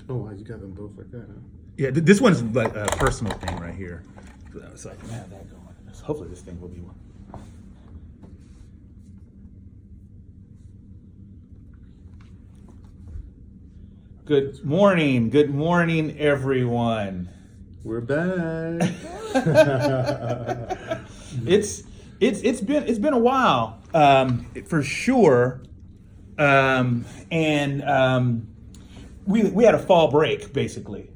Oh, wow, you got them both like that, huh? Yeah, this one's like a personal thing right here. So I can have that going. So hopefully this thing will be one. Good morning, everyone. We're back. It's been a while, for sure, and we had a fall break basically.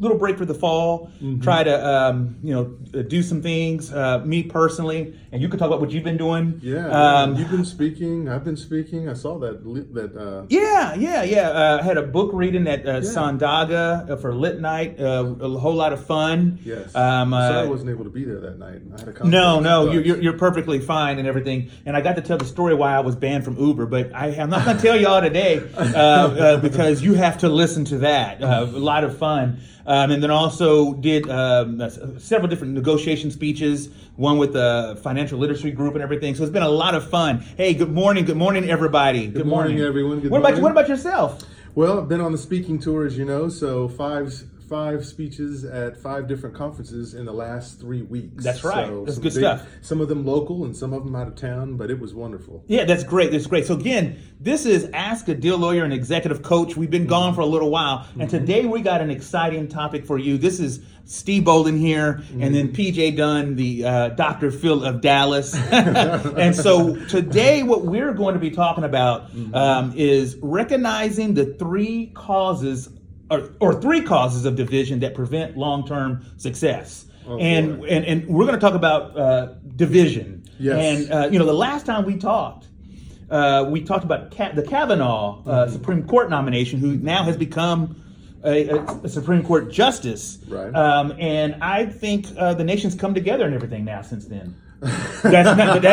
Little break for the fall. Try to do some things. Me personally, and you can talk about what you've been doing. Yeah, you've been speaking. I've been speaking. I saw that. I had a book reading at Sandaga for Lit Night. A whole lot of fun. Yes. Sorry I wasn't able to be there that night. I had a conference. No, you're perfectly fine and everything. And I got to tell the story why I was banned from Uber, but I'm not going to tell y'all today because you have to listen to that. A lot of fun. And then also did several different negotiation speeches, one with the financial literacy group and everything. So it's been a lot of fun. Hey, good morning, everybody. Good morning, everyone. What about yourself? Well, I've been on the speaking tour, as you know, so five speeches at 5 different conferences in the last 3 weeks. That's right. So that's good stuff. Some of them local and some of them out of town, but it was wonderful. Yeah, that's great. So again, this is Ask a Deal Lawyer and Executive Coach. We've been gone for a little while, and today we got an exciting topic for you. This is Steve Bolden here, and then PJ Dunn, the Dr. Phil of Dallas. And so today what we're going to be talking about is recognizing the 3 causes or 3 causes of division that prevent long-term success. And we're going to talk about division. Yes. And the last time we talked about the Kavanaugh Supreme Court nomination, who now has become a Supreme Court justice. Right. And I think the nation's come together and everything now since then. That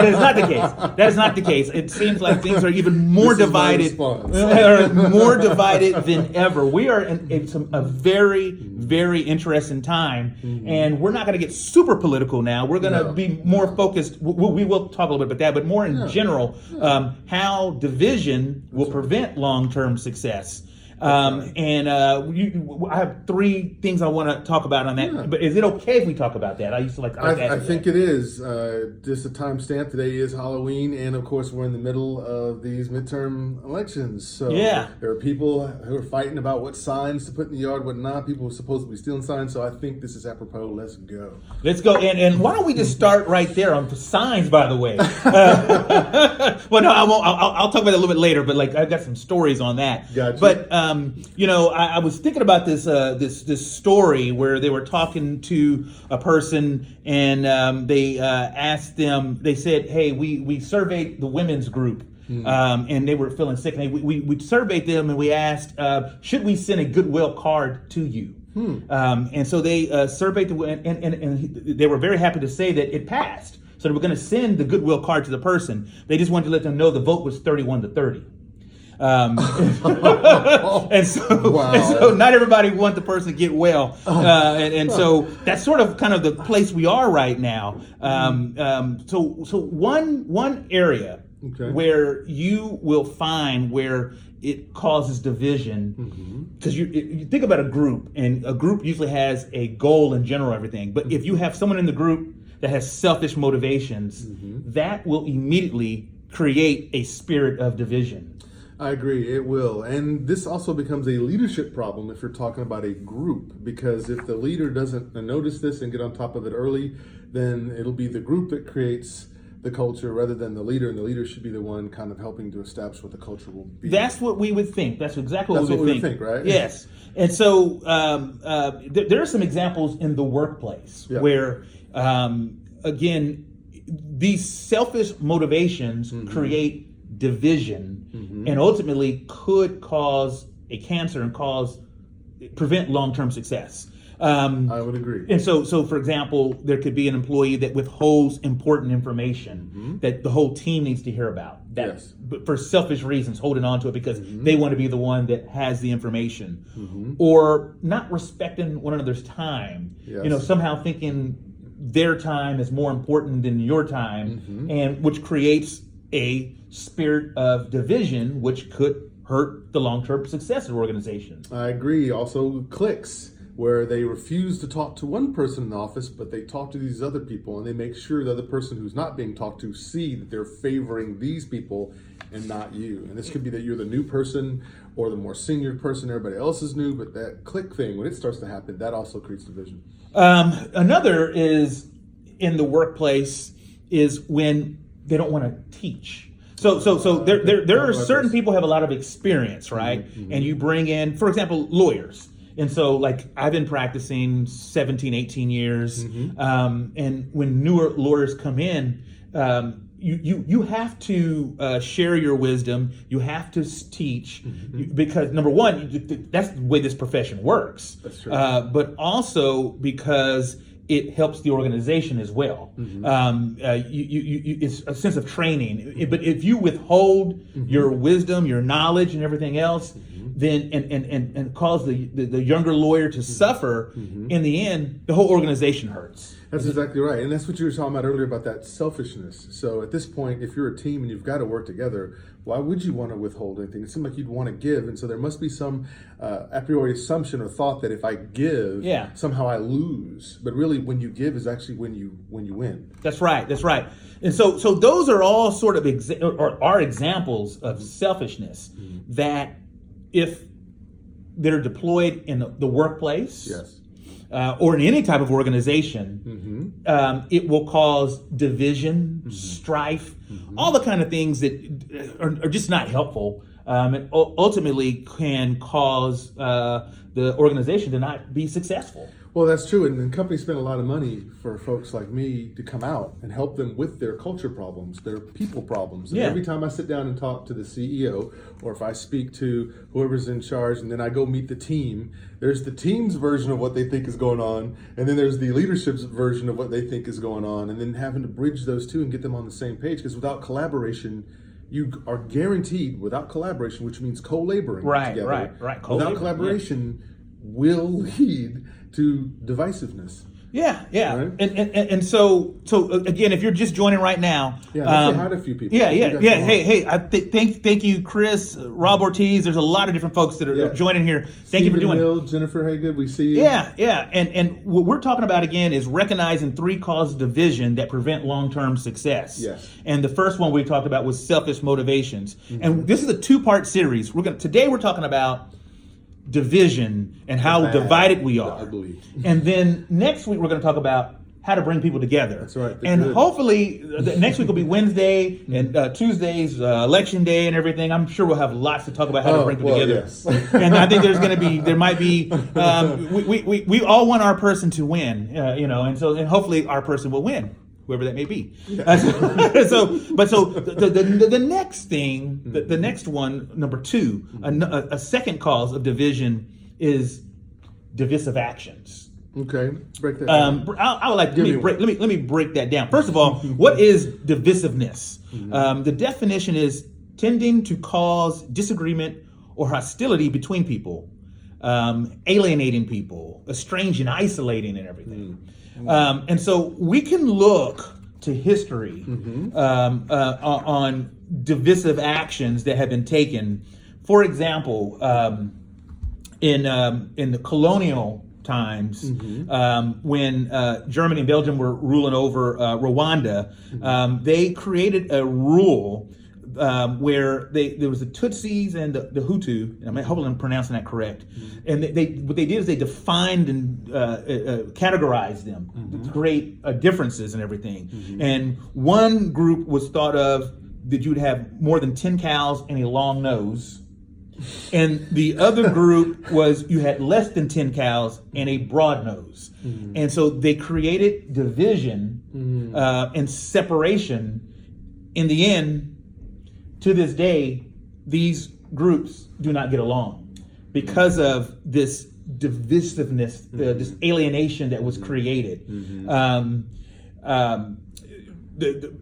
is not the case. That is not the case. It seems like things are even more divided, more divided than ever. We are in a very, very interesting time, and we're not going to get super political now. We're going to be more focused. We will talk a little bit about that, but more in general, how division will prevent long-term success. I have 3 things I want to talk about on that. But is it okay if we talk about that? I used to like. I think it is. Just a timestamp. Today is Halloween, and of course, we're in the middle of these midterm elections. So there are people who are fighting about what signs to put in the yard, what not. People are supposed to be stealing signs. So I think this is apropos. Let's go. Let's go. And why don't we just start right there on the signs? By the way. Well, no, I won't. I'll talk about it a little bit later. But like, I've got some stories on that. Gotcha. But I was thinking about this story where they were talking to a person and they asked them. They said, "Hey, we surveyed the women's group, and they were feeling sick. And we surveyed them and we asked, should we send a goodwill card to you?" And so they surveyed and they were very happy to say that it passed. So they were going to send the goodwill card to the person. They just wanted to let them know the vote was 31-30. And so not everybody wants the person to get well. And so that's sort of kind of the place we are right now. So one area where you will find where it causes division, because you think about a group, and a group usually has a goal in general, everything. But if you have someone in the group that has selfish motivations, that will immediately create a spirit of division. I agree, it will. And this also becomes a leadership problem if you're talking about a group, because if the leader doesn't notice this and get on top of it early, then it'll be the group that creates the culture rather than the leader, and the leader should be the one kind of helping to establish what the culture will be. That's what we would think. That's exactly what we would think, right? Yes. And so there are some examples in the workplace where, again, these selfish motivations create division and ultimately could cause a cancer and prevent long-term success. I would agree. And so for example, there could be an employee that withholds important information that the whole team needs to hear about. But for selfish reasons, holding on to it because they want to be the one that has the information, or not respecting one another's time. Somehow thinking their time is more important than your time, and which creates a spirit of division, which could hurt the long-term success of organizations. I agree. Also, cliques, where they refuse to talk to one person in the office, but they talk to these other people, and they make sure the other person who's not being talked to see that they're favoring these people and not you. And this could be that you're the new person or the more senior person, everybody else is new, but that clique thing, when it starts to happen, that also creates division. Another is in the workplace is when they don't want to teach. So there are certain people who have a lot of experience, right? Mm-hmm. And you bring in, for example, lawyers. And so, like, I've been practicing 17, 18 years. Mm-hmm. And when newer lawyers come in, you have to share your wisdom. You have to teach, mm-hmm. because number one, that's the way this profession works. That's true. But also because it helps the organization as well. Mm-hmm. It's a sense of training. But if you withhold mm-hmm. your wisdom, your knowledge, and everything else, mm-hmm. then and cause the younger lawyer to mm-hmm. suffer, mm-hmm. in the end, the whole organization hurts. That's exactly right. And that's what you were talking about earlier about that selfishness. So at this point, if you're a team and you've got to work together, why would you want to withhold anything? It seems like you'd want to give. And so there must be some a priori assumption or thought that if I give, somehow I lose. But really, when you give is actually when you win. That's right. That's right. And so those are all sort of are examples of selfishness mm-hmm. that if they're deployed in the workplace, yes. Or in any type of organization, mm-hmm. it will cause division, mm-hmm. strife, mm-hmm. all the kind of things that are just not helpful, and ultimately can cause the organization to not be successful. Well, that's true. And companies spend a lot of money for folks like me to come out and help them with their culture problems, their people problems. And every time I sit down and talk to the CEO, or if I speak to whoever's in charge, and then I go meet the team, there's the team's version of what they think is going on, and then there's the leadership's version of what they think is going on, and then having to bridge those two and get them on the same page, because without collaboration, you are guaranteed, without collaboration, which means co-laboring together. Right. Without collaboration will lead to divisiveness. Yeah. Right? And so again, if you're just joining right now, let's say hi to a few people. Hey, thank you, Chris, Rob Ortiz. There's a lot of different folks that are joining here. Thank you for doing it. Jennifer Haygood, we see you. And what we're talking about again is recognizing 3 causes of division that prevent long-term success. Yes. And the first one we talked about was selfish motivations. Mm-hmm. And this is a 2-part series. Today we're talking about division and how divided we are. And then next week we're going to talk about how to bring people together. That's right. And hopefully next week will be Wednesday and Tuesday's election day and everything. I'm sure we'll have lots to talk about how to bring people together. Yes. And I think there might be we all want our person to win, and hopefully our person will win, whoever that may be. Yeah. So the next thing, the next one, number 2, a second cause of division is divisive actions. Okay, break that down. I would like let me break that down. First of all, what is divisiveness? Mm-hmm. The definition is tending to cause disagreement or hostility between people, alienating people, estranging, isolating, and everything. Mm-hmm. And so we can look to history mm-hmm. On divisive actions that have been taken. For example, in the colonial times, mm-hmm. When Germany and Belgium were ruling over Rwanda, mm-hmm. They created a rule where there was the Tutsis and the Hutu. Hopefully I'm pronouncing that correct. Mm-hmm. And what they did is they defined and categorized them mm-hmm. to create differences and everything. Mm-hmm. And one group was thought of that you'd have more than 10 cows and a long nose. And the other group was you had less than 10 cows and a broad nose. Mm-hmm. And so they created division mm-hmm. And separation. In the end, to this day, these groups do not get along because of this divisiveness, mm-hmm. This alienation that was created. Mm-hmm.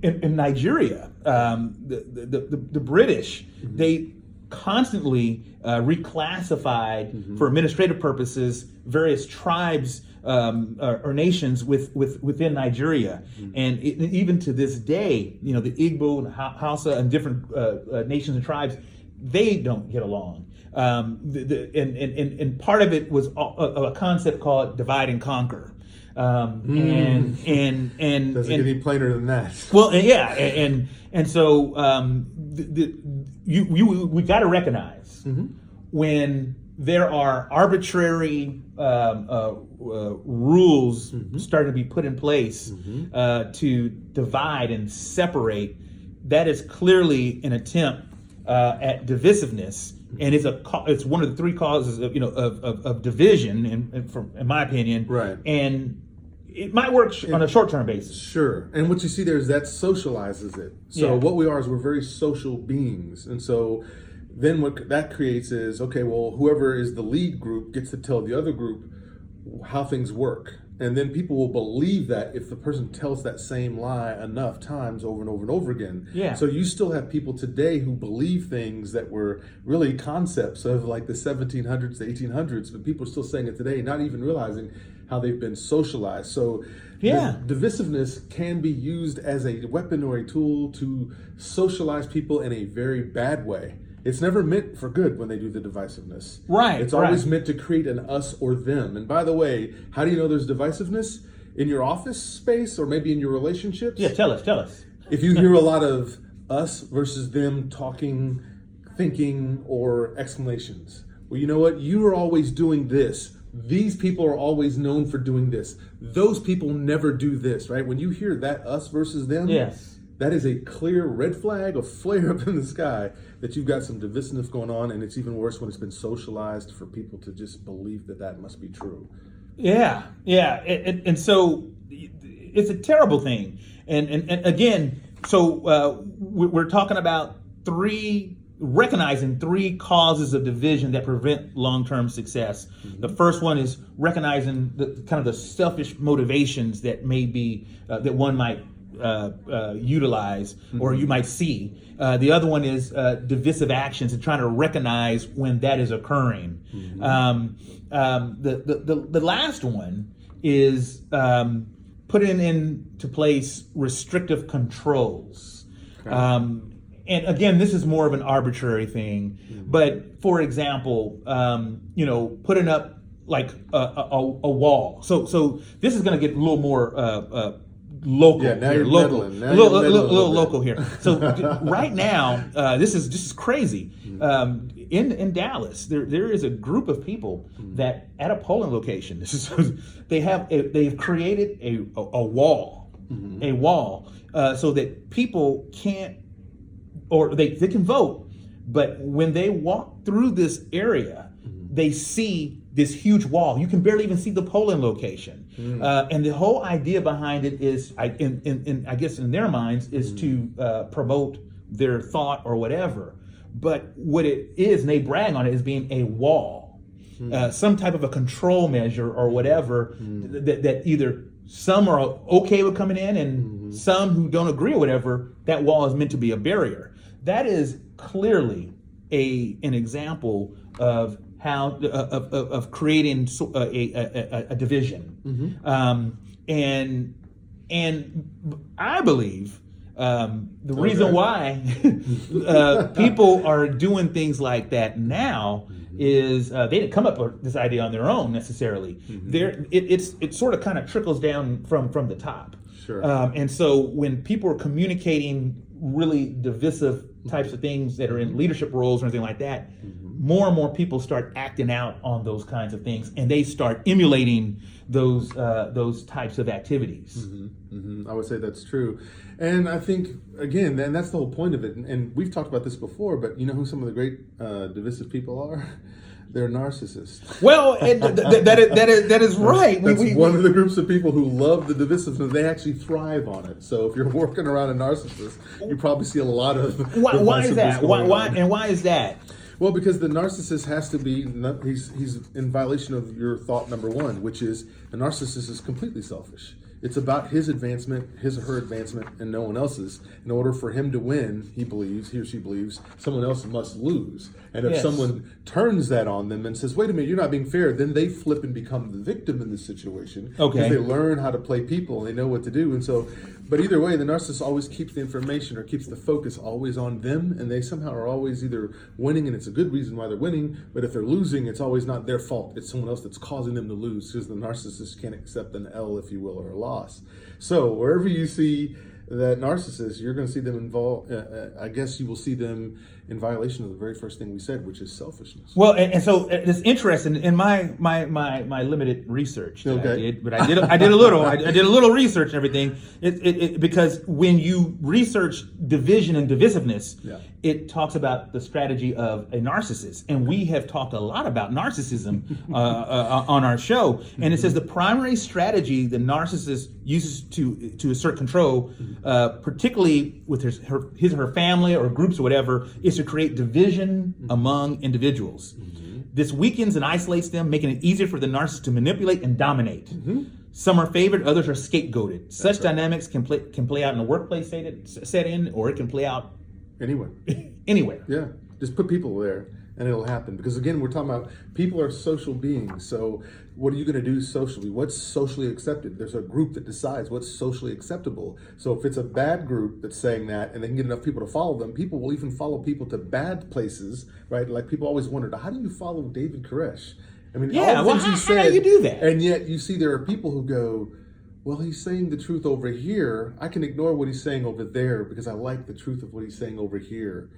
In Nigeria, the British, mm-hmm. they constantly reclassified mm-hmm. for administrative purposes various tribes or nations within Nigeria, mm-hmm. and even to this day, the Igbo and Hausa and different nations and tribes they don't get along. And part of it was a concept called divide and conquer. And doesn't get any plainer than that. Well, yeah, and so we got to recognize when there are arbitrary rules starting to be put in place to divide and separate. That is clearly an attempt at divisiveness, and it's one of the three causes of division, in my opinion. Right. And it might work on a short-term basis. Sure. And what you see there is that socializes it. So what we are is we're very social beings. And so then what that creates is, okay, well, whoever is the lead group gets to tell the other group how things work. And then people will believe that if the person tells that same lie enough times over and over and over again. Yeah. So you still have people today who believe things that were really concepts of like the 1700s, the 1800s, but people are still saying it today, not even realizing how they've been socialized. So divisiveness can be used as a weapon or a tool to socialize people in a very bad way. It's never meant for good when they do the divisiveness. Right. It's always meant to create an us or them. And by the way, how do you know there's divisiveness? In your office space or maybe in your relationships? Yeah, tell us. If you hear a lot of us versus them talking, thinking, or exclamations. Well, you know what? You are always doing this. These people are always known for doing this. Those people never do this, right? When you hear that us versus them, that is a clear red flag, a flare up in the sky that you've got some divisiveness going on, and it's even worse when it's been socialized for people to just believe that must be true. Yeah. And so it's a terrible thing. And again, so we're talking about recognizing three causes of division that prevent long-term success. The first one is recognizing the kind of the selfish motivations that may be that one might utilize or you might see. The other one is divisive actions and trying to recognize when that is occurring. The last one is putting into place restrictive controls. Okay. And again, this is more of an arbitrary thing, but for example, putting up like a wall. So this is going to get a little more local. Yeah, now here. You're Local, meddling. a little local here. So right now, this is crazy. In Dallas, there is a group of people that at a polling location, they've created a wall, so that people can't. Or they can vote, but when they walk through this area, they see this huge wall. You can barely even see the polling location. And the whole idea behind it is, I guess in their minds, is to promote their thought or whatever. But what it is, and they brag on it, is being a wall, some type of a control measure or whatever, that either some are okay with coming in and some who don't agree or whatever, that wall is meant to be a barrier. That is clearly an example of how of creating a division, and I believe the reason why people are doing things like that now is they didn't come up with this idea on their own necessarily. It sort of kind of trickles down from the top. Sure. And so when people are communicating really divisive types of things that are in leadership roles or anything like that, more and more people start acting out on those kinds of things, and they start emulating those types of activities. I would say that's true. And I think, again, and that's the whole point of it, and we've talked about this before, but you know who some of the great divisive people are? They're narcissists. Well, that is right. That's one of the groups of people who love the divisiveness. They actually thrive on it. So if you're working around a narcissist, you probably see a lot of. Why is that? Why is that? Well, because the narcissist has to be, he's in violation of your thought number one, which is a narcissist is completely selfish. It's about his advancement, his or her advancement, and no one else's. In order for him to win, he or she believes, someone else must lose. And if someone turns that on them and says, wait a minute, you're not being fair, then they flip and become the victim in this situation. Because they learn how to play people and they know what to do. And so, but either way, the narcissist always keeps the information or keeps the focus always on them. And they somehow are always either winning, and it's a good reason why they're winning. But if they're losing, it's always not their fault. It's someone else that's causing them to lose, because the narcissist can't accept an L, if you will, or a loss. So wherever you see that narcissist, you're going to see them involved. I guess you will see them in violation of the very first thing we said, which is selfishness. Well, and so it's interesting in my limited research that I did, but I did a little research and everything. Because when you research division and divisiveness, it talks about the strategy of a narcissist, and we have talked a lot about narcissism on our show. And it says the primary strategy the narcissist uses to assert control, particularly with his or her family or groups or whatever, is to create division among individuals. This weakens and isolates them, making it easier for the narcissist to manipulate and dominate. Some are favored, others are scapegoated. Such dynamics can play out in a workplace setting, or it can play out anywhere. Anywhere. Yeah, just put people there and it'll happen. Because again, we're talking about people are social beings. So what are you going to do socially? What's socially accepted? There's a group that decides what's socially acceptable. So if it's a bad group that's saying that, and they can get enough people to follow them, people will even follow people to bad places, right? Like people always wondered, how do you follow David Koresh? I mean, all the things he said, how do you do that? And yet you see there are people who go, well, he's saying the truth over here. I can ignore what he's saying over there because I like the truth of what he's saying over here.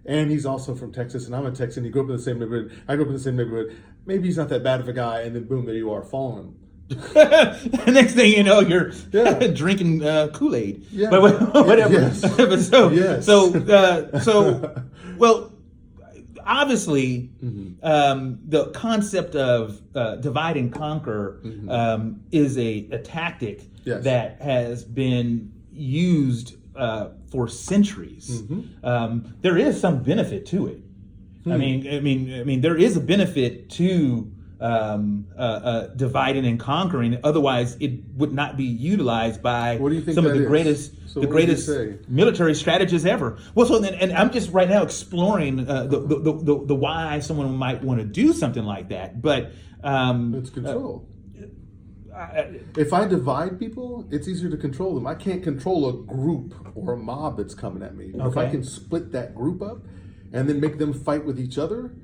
And he's also from Texas, and I'm a Texan. He grew up in the same neighborhood. I grew up in the same neighborhood. Maybe he's not that bad of a guy, and then boom, there you are, following him. Next thing you know, you're drinking Kool-Aid. Yeah. But whatever. Yes. So, well, obviously, the concept of divide and conquer is a tactic that has been used for centuries. There is some benefit to it. I mean, there is a benefit to dividing and conquering. Otherwise, it would not be utilized by some of the greatest military strategists ever. Well, so then, and I'm just right now exploring the why someone might want to do something like that. But it's control. If I divide people, it's easier to control them. I can't control a group or a mob that's coming at me. If I can split that group up and then make them fight with each other,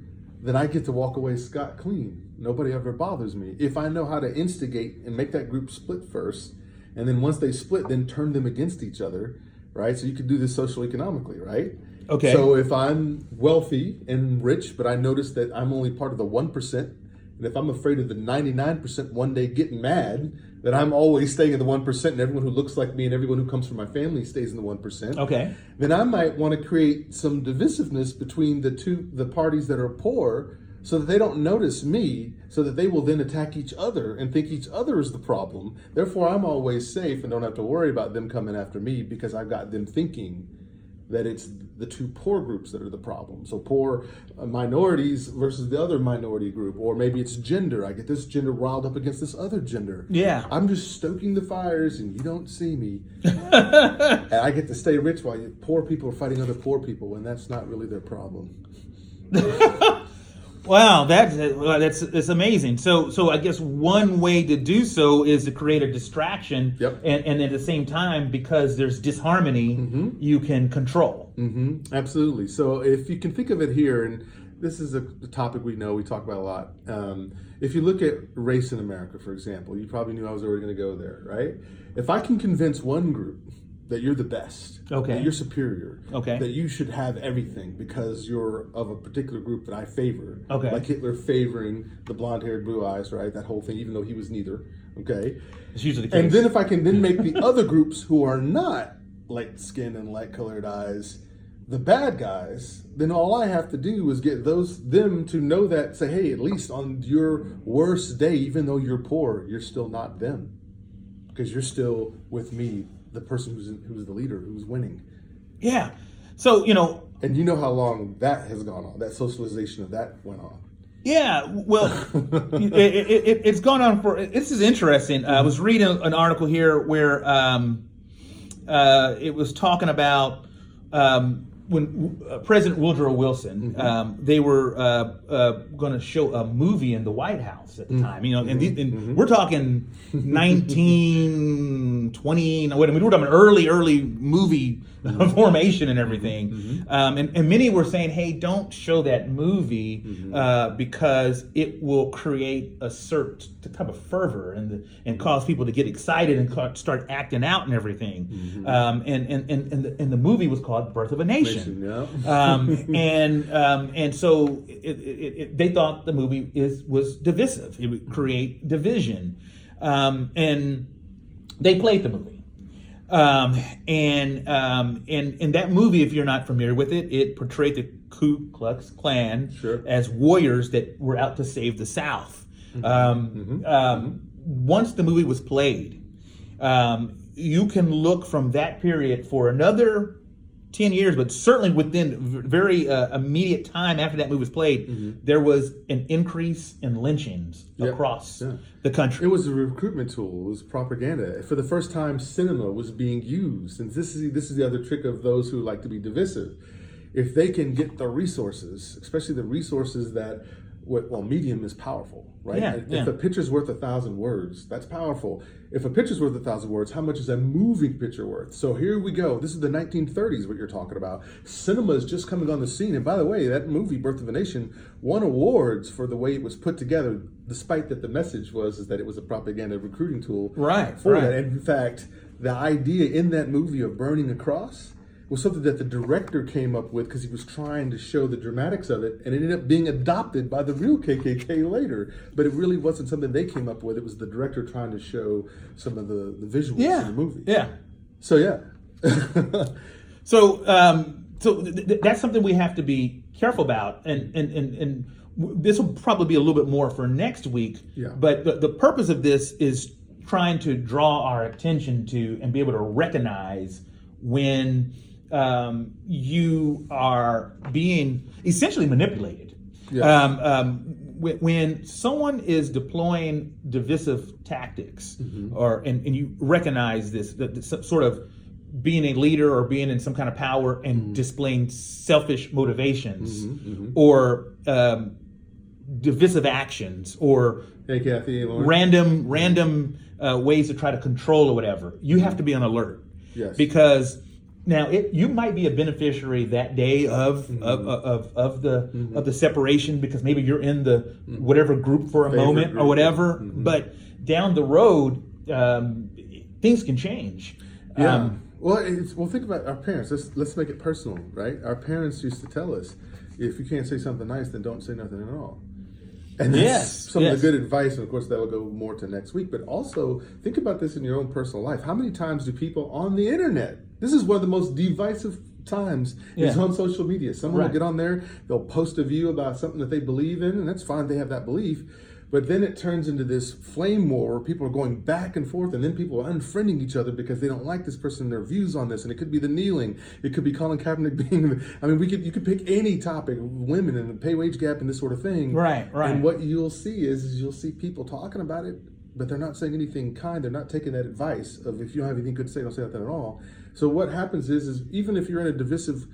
then I get to walk away scot clean. Nobody ever bothers me. If I know how to instigate and make that group split first, and then once they split, then turn them against each other, right? So you could do this socio-economically, right? Okay. So if I'm wealthy and rich, but I notice that I'm only part of the 1%, and if I'm afraid of the 99% one day getting mad, that I'm always staying in the 1%, and everyone who looks like me and everyone who comes from my family stays in the 1%. Okay. Then I might want to create some divisiveness between the parties that are poor, so that they don't notice me, so that they will then attack each other and think each other is the problem. Therefore, I'm always safe and don't have to worry about them coming after me, because I've got them thinking that it's the two poor groups that are the problem. So poor minorities versus the other minority group, or maybe it's gender. I get this gender riled up against this other gender. Yeah. I'm just stoking the fires and you don't see me. And I get to stay rich while poor people are fighting other poor people, and that's not really their problem. Wow, that's amazing. So I guess one way to do so is to create a distraction, and at the same time, because there's disharmony, you can control. Absolutely. So if you can think of it here, and this is a topic we talk about a lot. If you look at race in America, for example, you probably knew I was already going to go there, right? If I can convince one group that you're the best, that you're superior, that you should have everything because you're of a particular group that I favor, like Hitler favoring the blonde-haired, blue eyes, right? That whole thing, even though he was neither, It's usually the case. And then if I can then make the other groups who are not light skinned and light colored eyes the bad guys, then all I have to do is get them to know that, say, hey, at least on your worst day, even though you're poor, you're still not them, because you're still with me, the person who's the leader, who's winning. Yeah. So, And you know how long that has gone on, that socialization of that went on. Yeah, well, it's gone on for. This is interesting. I was reading an article here where it was talking about when President Woodrow Wilson, they were going to show a movie in the White House at the time. You know, and we're talking 1920. We're talking early movie formation and everything. And many were saying, "Hey, don't show that movie because it will create a certain type of fervor and cause people to get excited and start acting out and everything." And the movie was called "Birth of a Nation." And so they thought the movie was divisive. It would create division, and they played the movie. And that movie, if you're not familiar with it, it portrayed the Ku Klux Klan as warriors that were out to save the South. Once the movie was played, you can look from that period for another 10 years, but certainly within very immediate time after that movie was played, there was an increase in lynchings across the country. It was a recruitment tool. It was propaganda. For the first time, cinema was being used. And this is the other trick of those who like to be divisive. If they can get the resources, especially the resources that, medium is powerful, right? If a picture's worth 1,000 words, that's powerful. If a picture's worth 1,000 words, how much is a moving picture worth? So here we go. This is the 1930s, what you're talking about. Cinema is just coming on the scene. And by the way, that movie, Birth of a Nation, won awards for the way it was put together, despite that the message is that it was a propaganda recruiting tool. That. And in fact, the idea in that movie of burning a cross was something that the director came up with because he was trying to show the dramatics of it, and it ended up being adopted by the real KKK later. But it really wasn't something they came up with. It was the director trying to show some of the visuals in the movie. So that's something we have to be careful about, and this will probably be a little bit more for next week. But the purpose of this is trying to draw our attention to and be able to recognize when you are being essentially manipulated. When someone is deploying divisive tactics, and you recognize this, that sort of being a leader or being in some kind of power and displaying selfish motivations, or divisive actions, or random ways to try to control or whatever, you have to be on alert. Because now you might be a beneficiary that day of the separation, because maybe you're in the whatever group for a moment or whatever. But down the road, things can change. Well, think about our parents. Let's make it personal, right? Our parents used to tell us, if you can't say something nice, then don't say nothing at all. And that's some of the good advice, and of course that will go more to next week. But also think about this in your own personal life. How many times do people on the internet? This is one of the most divisive times. Is on social media. Someone will get on there, they'll post a view about something that they believe in, and that's fine. They have that belief. But then it turns into this flame war where people are going back and forth, and then people are unfriending each other because they don't like this person and their views on this. And it could be the kneeling. It could be Colin Kaepernick being, you could pick any topic, women and the pay wage gap and this sort of thing. Right. And what you'll see is you'll see people talking about it, but they're not saying anything kind. They're not taking that advice of, if you don't have anything good to say, don't say nothing at all. So what happens is even if you're in a divisive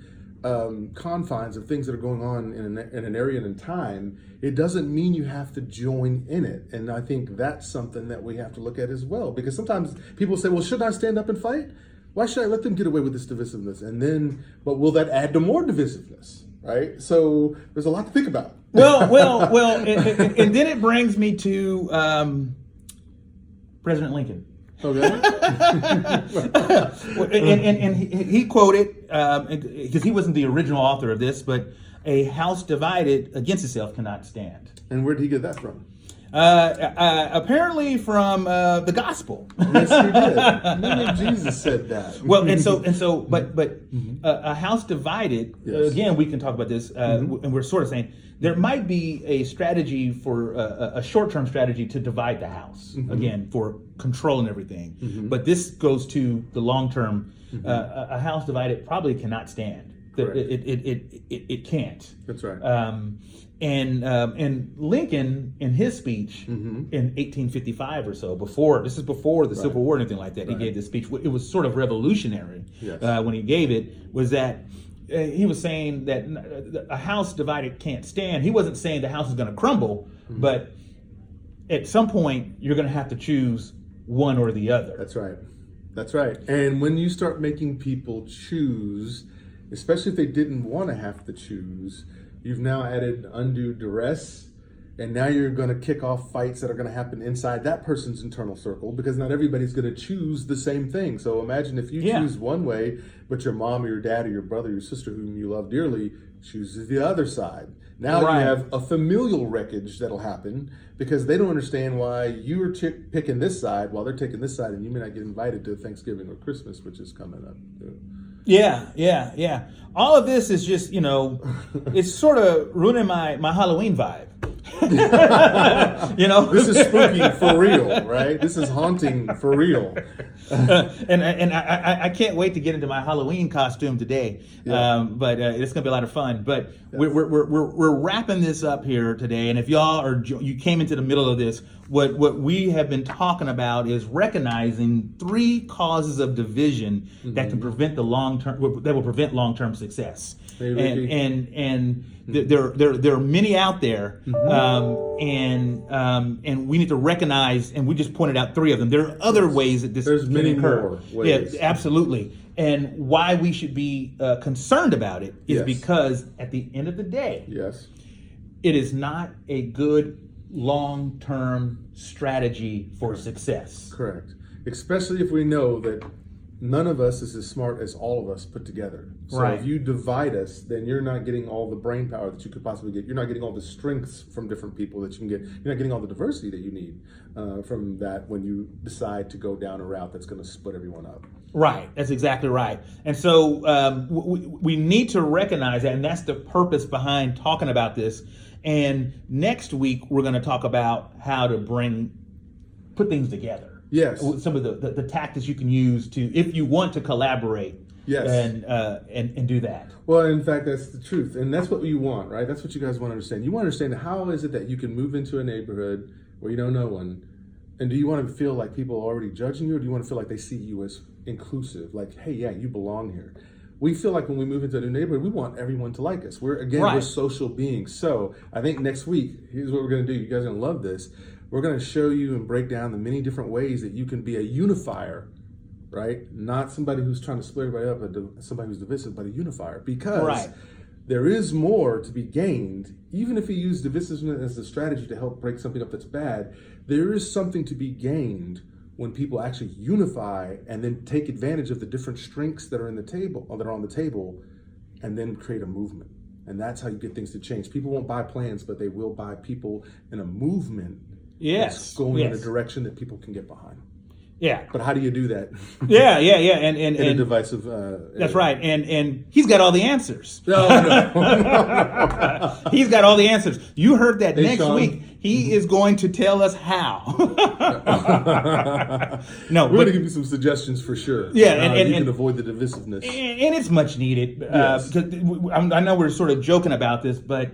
confines of things that are going on in an area and in time, it doesn't mean you have to join in it. And I think that's something that we have to look at as well, because sometimes people say, well, should I stand up and fight? Why should I let them get away with this divisiveness? But will that add to more divisiveness, right? So there's a lot to think about. Well, and then it brings me to President Lincoln. Okay. and he quoted, because he wasn't the original author of this, but a house divided against itself cannot stand. And where did he get that from? Apparently from the gospel. Yes, he did. Maybe Jesus said that. Well, but a house divided. Again, we can talk about this, and we're sort of saying there might be a strategy for a short-term strategy to divide the house, again, for control and everything. But this goes to the long-term. A house divided probably cannot stand. Correct. It can't. That's right. And Lincoln, in his speech in 1855 or so, before the Civil War or anything like that, he gave this speech. It was sort of revolutionary when he gave it. Was that he was saying that a house divided can't stand. He wasn't saying the house is going to crumble, but at some point you're going to have to choose one or the other. That's right. That's right. And when you start making people choose, especially if they didn't want to have to choose, you've now added undue duress, and now you're going to kick off fights that are going to happen inside that person's internal circle, because not everybody's going to choose the same thing. So imagine if you choose one way, but your mom or your dad or your brother or your sister, whom you love dearly, chooses the other side. Now you have a familial wreckage that'll happen because they don't understand why you're picking this side while they're taking this side, and you may not get invited to Thanksgiving or Christmas, which is coming up. Yeah. All of this is just, it's sort of ruining my Halloween vibe. This is spooky for real, right? This is haunting for real. And I can't wait to get into my Halloween costume today. But it's gonna be a lot of fun. But we're wrapping this up here today. And if you came into the middle of this, what we have been talking about is recognizing 3 causes of division that can prevent that will prevent long-term success. And there are many out there, and we need to recognize. And we just pointed out 3 of them. There are other ways that this There's many occur. more ways. Yeah, absolutely. And why we should be concerned about it is because at the end of the day, it is not a good long-term strategy for success. Correct. Especially if we know that none of us is as smart as all of us put together. So if you divide us, then you're not getting all the brain power that you could possibly get. You're not getting all the strengths from different people that you can get. You're not getting all the diversity that you need from that when you decide to go down a route that's going to split everyone up. Right. That's exactly right. And so we need to recognize that, and that's the purpose behind talking about this. And next week, we're going to talk about how to put things together. Yes. Some of the tactics you can use if you want to collaborate. Yes. And do that. Well, in fact, that's the truth. And that's what you want, right? That's what you guys want to understand. You want to understand how is it that you can move into a neighborhood where you don't know one, and do you want to feel like people are already judging you, or do you want to feel like they see you as inclusive? Like, hey, yeah, you belong here. We feel like when we move into a new neighborhood, we want everyone to like us. We're social beings. So I think next week, here's what we're going to do. You guys are going to love this. We're going to show you and break down the many different ways that you can be a unifier, right? Not somebody who's trying to split everybody up, but somebody who's divisive, but a unifier. Because there is more to be gained. Even if you use divisiveness as a strategy to help break something up that's bad, there is something to be gained when people actually unify and then take advantage of the different strengths that are on the table, and then create a movement. And that's how you get things to change. People won't buy plans, but they will buy people in a movement that's going in a direction that people can get behind. Yeah. But how do you do that? Yeah. And in a divisive that's right. And he's got all the answers. No. He's got all the answers. You heard that next week. He is going to tell us how. We're going to give you some suggestions for sure. Yeah, and you can avoid the divisiveness. And it's much needed. Because I know we're sort of joking about this, but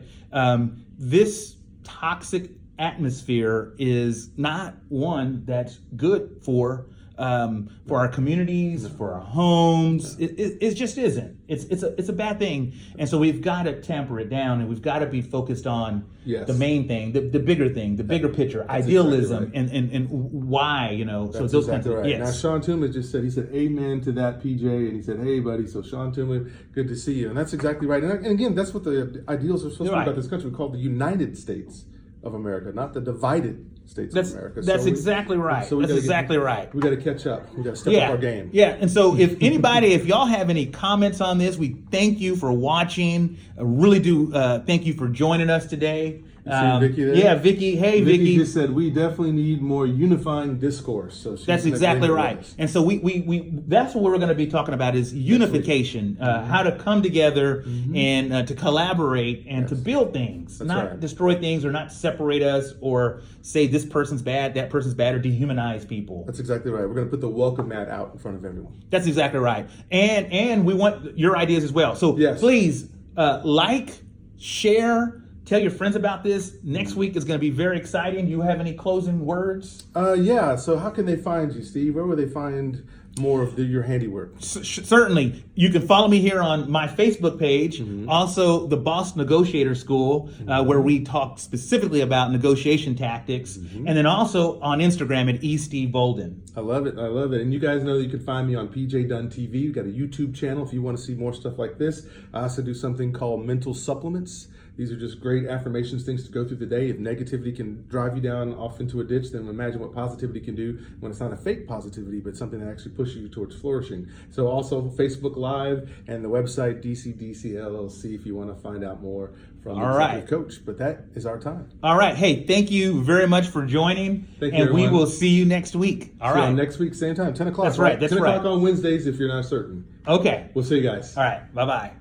this toxic atmosphere is not one that's good for our communities, for our homes. It just isn't. It's a bad thing, and so we've got to temper it down, and we've got to be focused on the main thing, the bigger thing, the bigger picture, idealism, and why, so those kinds of Now Sean Toombs just said, he said amen to that, PJ, and he said, hey buddy. So Sean Toombs, good to see you. And that's exactly right. And again, that's what the ideals are supposed to be about this country. We call it the United States of America, not the divided States of America. That's exactly right. So that's exactly right. We got to catch up. We got to step up our game. Yeah. And so if y'all have any comments on this, we thank you for watching. I really do thank you for joining us today. Vicky there? Yeah, Vicky. Hey, Vicky. Just said we definitely need more unifying discourse. So that's exactly right. And so we that's what we're going to be talking about is unification, how to come together and to collaborate and to build things, not destroy things or not separate us or say this person's bad, that person's bad, or dehumanize people. That's exactly right. We're going to put the welcome mat out in front of everyone. That's exactly right. And we want your ideas as well. So please like, share. Tell your friends about this. Next week is going to be very exciting. Do you have any closing words? Yeah. So how can they find you, Steve? Where will they find more of your handiwork? Certainly. You can follow me here on my Facebook page. Also, the Boss Negotiator School, where we talk specifically about negotiation tactics. And then also on Instagram at eSteveBolden. I love it. I love it. And you guys know that you can find me on PJ Dunn TV. We've got a YouTube channel if you want to see more stuff like this. I also do something called mental supplements. These are just great affirmations, things to go through the day. If negativity can drive you down off into a ditch, then imagine what positivity can do when it's not a fake positivity, but something that actually pushes you towards flourishing. So also Facebook Live and the website DCDC LLC if you want to find out more from the executive coach. But that is our time. All right. Hey, thank you very much for joining. Thank you, and everyone. we will see you next week. All right. Next week, same time, 10 o'clock. That's right. That's 10 right. o'clock on Wednesdays if you're not certain. Okay. We'll see you guys. All right. Bye-bye.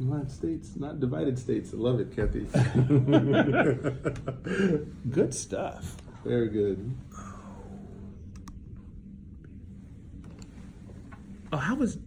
United States, not divided states. I love it, Kathy. Good stuff. Very good. Oh, how was...